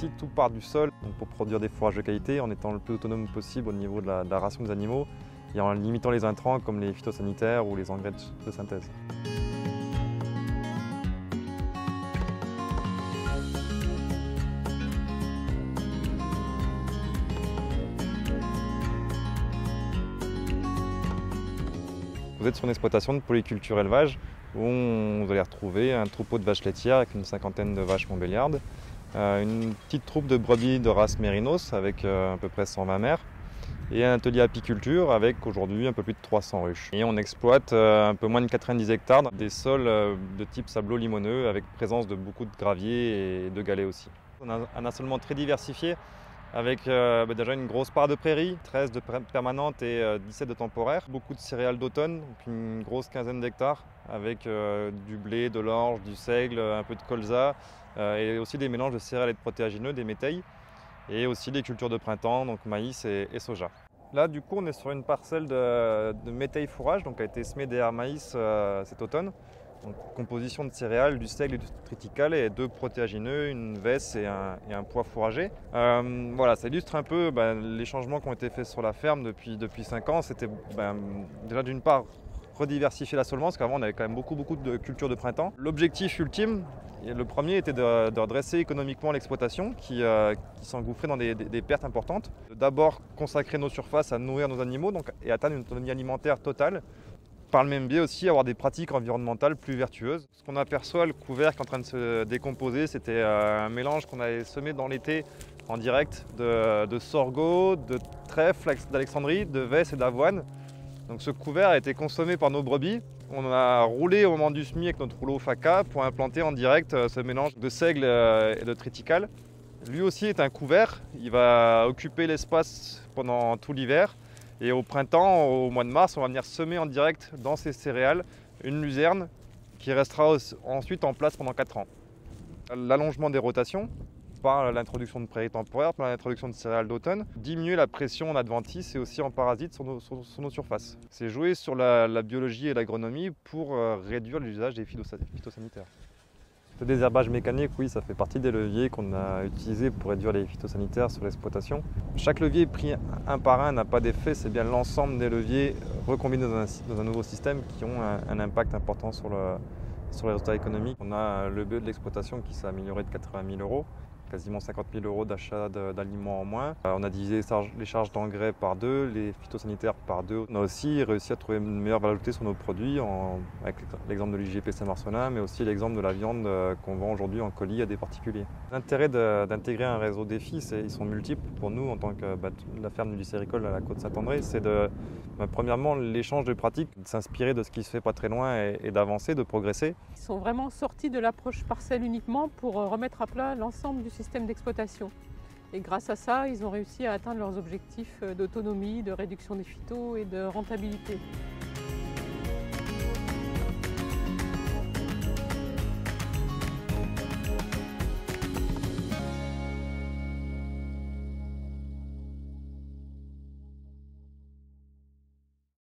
ici, tout part du sol pour produire des fourrages de qualité en étant le plus autonome possible au niveau de la ration des animaux et en limitant les intrants comme les phytosanitaires ou les engrais de synthèse. Vous êtes sur une exploitation de polyculture élevage où vous allez retrouver un troupeau de vaches laitières avec une cinquantaine de vaches montbéliardes, une petite troupe de brebis de race mérinos avec à peu près 120 mères et un atelier apiculture avec aujourd'hui un peu plus de 300 ruches. Et on exploite un peu moins de 90 hectares, des sols de type sablo-limoneux avec présence de beaucoup de graviers et de galets aussi. On a un assolement très diversifié avec déjà une grosse part de prairies, 13 de permanentes et 17 de temporaires. Beaucoup de céréales d'automne, une grosse quinzaine d'hectares avec du blé, de l'orge, du seigle, un peu de colza et aussi des mélanges de céréales et de protéagineux, des métailles et aussi des cultures de printemps, donc maïs et soja. Là du coup on est sur une parcelle de métailles fourrage, donc a été semée derrière maïs cet automne. Donc, composition de céréales, du seigle et du triticale et 2 protéagineux, une vesse et un pois fourragé. Voilà, ça illustre un peu les changements qui ont été faits sur la ferme depuis 5 ans. C'était déjà d'une part rediversifier l'assolement, parce qu'avant on avait quand même beaucoup de cultures de printemps. L'objectif ultime, le premier était de redresser économiquement l'exploitation qui s'engouffrait dans des pertes importantes. D'abord consacrer nos surfaces à nourrir nos animaux et atteindre une autonomie alimentaire totale. Par le même biais aussi, avoir des pratiques environnementales plus vertueuses. Ce qu'on aperçoit, le couvercle en train de se décomposer, c'était un mélange qu'on avait semé dans l'été en direct de sorgho, de trèfle d'Alexandrie, de vesse et d'avoine. Donc ce couvert a été consommé par nos brebis. On a roulé au moment du semis avec notre rouleau FACA pour implanter en direct ce mélange de seigle et de triticale. Lui aussi est un couvert, il va occuper l'espace pendant tout l'hiver. Et au printemps, au mois de mars, on va venir semer en direct dans ces céréales une luzerne qui restera ensuite en place pendant 4 ans. L'allongement des rotations par l'introduction de prairies temporaires, par l'introduction de céréales d'automne, diminuer la pression en adventice et aussi en parasites sur nos surfaces. C'est jouer sur la biologie et l'agronomie pour réduire l'usage des phytosanitaires. Le désherbage mécanique, oui, ça fait partie des leviers qu'on a utilisés pour réduire les phytosanitaires sur l'exploitation. Chaque levier pris un par un n'a pas d'effet, c'est bien l'ensemble des leviers recombinés dans un nouveau système qui ont un impact important sur les résultats économiques. On a le BE de l'exploitation qui s'est amélioré de 80 000 €, quasiment 50 000 € d'achat d'aliments en moins. On a divisé les charges d'engrais par 2, les phytosanitaires par 2. On a aussi réussi à trouver une meilleure valeur ajoutée sur nos produits, avec l'exemple de l'IGP Saint-Marcelin, mais aussi l'exemple de la viande qu'on vend aujourd'hui en colis à des particuliers. L'intérêt d'intégrer un réseau défi, ils sont multiples pour nous en tant que la ferme du lycéricole à la Côte-Saint-André. C'est premièrement l'échange de pratiques, de s'inspirer de ce qui se fait pas très loin et d'avancer, de progresser. Ils sont vraiment sortis de l'approche parcelle uniquement pour remettre à plat l'ensemble du système d'exploitation. Et grâce à ça, ils ont réussi à atteindre leurs objectifs d'autonomie, de réduction des phytos et de rentabilité.